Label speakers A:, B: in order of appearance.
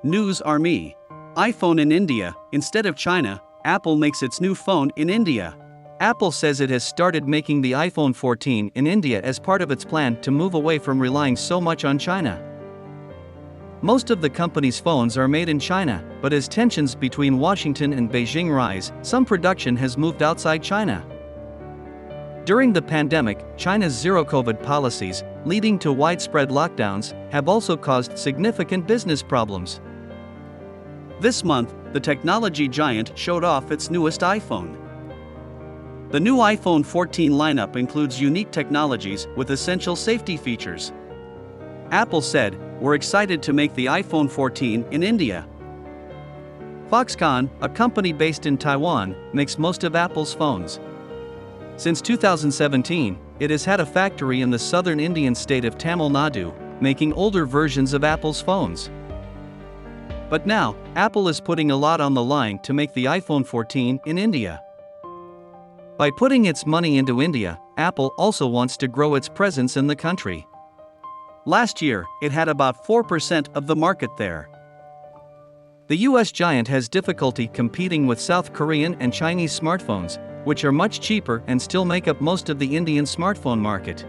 A: NewsRme. iPhone in India. Instead of China, Apple makes its new phone in India. Apple says it has started making the iPhone 14 in India as part of its plan to move away from relying so much on China. Most of the company's phones are made in China, but as tensions between Washington and Beijing rise, some production has moved outside China. During the pandemic, China's zero-COVID policies, leading to widespread lockdowns, have also caused significant business problems. This month, the technology giant showed off its newest iPhone. The new iPhone 14 lineup includes unique technologies with essential safety features. Apple said, "We're excited to make the iPhone 14 in India." Foxconn, a company based in Taiwan, makes most of Apple's phones. Since 2017, it has had a factory in the southern Indian state of Tamil Nadu, making older versions of Apple's phones. But now, Apple is putting a lot on the line to make the iPhone 14 in India. By putting its money into India, Apple also wants to grow its presence in the country. Last year, it had about 4% of the market there. The US giant has difficulty competing with South Korean and Chinese smartphones, which are much cheaper and still make up most of the Indian smartphone market.